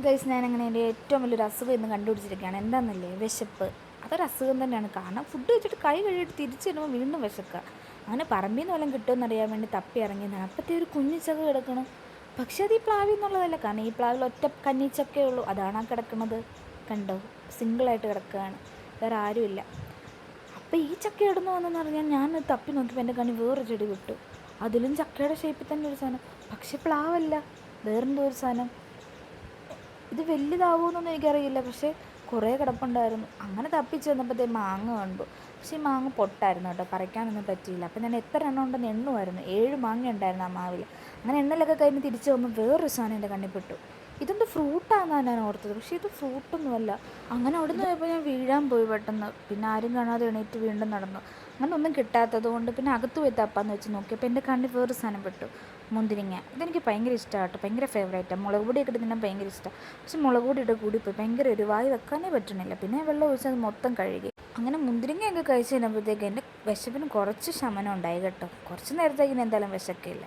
Guys, ഞാനങ്ങനെ എൻ്റെ ഏറ്റവും വലിയൊരു അസുഖം ഇന്ന് കണ്ടുപിടിച്ചിരിക്കുകയാണ്. എന്താണെന്നല്ലേ, വിശപ്പ്. അതൊരു അസുഖം തന്നെയാണ്. കാരണം ഫുഡ് വെച്ചിട്ട് കൈ കഴുകിയിട്ട് തിരിച്ച് വരുമ്പോൾ വീണ്ടും വിശക്കുക. അങ്ങനെ പറമ്പിൽ നിന്ന് വല്ലതും കിട്ടുമെന്നറിയാൻ വേണ്ടി തപ്പി ഇറങ്ങിയതാണ്. അപ്പോഴത്തേ ഒരു കുഞ്ഞിച്ചക്ക കിടക്കണം. പക്ഷേ അത് ഈ പ്ലാവിൽ നിന്നുള്ളതല്ല. കാരണം ഈ പ്ലാവിൽ ഒറ്റ കന്നിച്ചക്കേ ഉള്ളൂ. അതാണ് ആ കിടക്കുന്നത്. കണ്ടോ, സിംഗിളായിട്ട് കിടക്കുകയാണ്, വേറെ ആരുമില്ല. അപ്പോൾ ഈ ചക്ക ഇടുന്നു വന്നെന്ന് പറഞ്ഞാൽ ഞാൻ തപ്പി നോക്കിയപ്പോൾ എൻ്റെ കണ്ണി വേറൊരു ചെടി വിട്ടു. അതിലും ചക്കയുടെ ഷേപ്പിൽ തന്നെ ഒരു സാധനം, പക്ഷെ പ്ലാവല്ല, വേറെന്തോ ഒരു സാധനം. ഇത് വലുതാവുമെന്നൊന്നും എനിക്കറിയില്ല, പക്ഷേ കുറേ കിടപ്പുണ്ടായിരുന്നു. അങ്ങനെ തപ്പിച്ച് വന്നപ്പോഴത്തേ മാങ്ങ കണ്ടു. പക്ഷേ ഈ മാങ്ങ പൊട്ടായിരുന്നു കേട്ടോ, പറിക്കാനൊന്നും പറ്റിയില്ല. അപ്പം ഞാൻ എത്ര എണ്ണം ഉണ്ടെന്ന് എണ്ണുമായിരുന്നു. 7 മാങ്ങ ഉണ്ടായിരുന്നു ആ മാവിൽ. അങ്ങനെ എണ്ണലൊക്കെ കഴിഞ്ഞ് തിരിച്ച് പോകുമ്പോൾ വേറൊരു സാധനം എൻ്റെ കണ്ണിൽപ്പെട്ടു. ഇതെന്ത് ഫ്രൂട്ടാണെന്നാണ് ഞാൻ ഓർത്തത്, പക്ഷേ ഇത് ഫ്രൂട്ടൊന്നുമല്ല. അങ്ങനെ അവിടെ നിന്ന് പോയപ്പോൾ ഞാൻ വീഴാൻ പോയി പെട്ടെന്ന്. പിന്നെ ആരും കാണാതെ എണീറ്റ് വീണ്ടും നടന്നു. അങ്ങനെ ഒന്നും കിട്ടാത്തത് കൊണ്ട് പിന്നെ അകത്ത് പോയി തപ്പാന്ന് വെച്ച് നോക്കിയപ്പോൾ എൻ്റെ കണ്ണിൽ വേറൊരു സാധനം പെട്ടു, മുന്തിരിങ്ങ. ഇതെനിക്ക് ഭയങ്കര ഇഷ്ടമാണ് കേട്ടോ, ഭയങ്കര ഫേവറേറ്റാണ്. മുളക് പൊടിയൊക്കെ ഇട്ട് തിന്നാൻ ഭയങ്കര ഇഷ്ടമാണ്. പക്ഷെ മുളക് പൊടി ഇട്ട് കൂടിപ്പോയി, ഭയങ്കര എരിവായി വെക്കാനേ പറ്റണില്ല. പിന്നെ വെള്ളം ഒഴിച്ച് അത് മൊത്തം കഴുകി. അങ്ങനെ മുന്തിരിങ്ങയൊക്കെ കഴിച്ച് കഴിഞ്ഞപ്പോഴത്തേക്ക് എൻ്റെ വിശപ്പിന് കുറച്ച് ശമനം ഉണ്ടായി കേട്ടോ. കുറച്ച് നേരത്തേക്കിന് എന്തായാലും വിശക്കില്ല.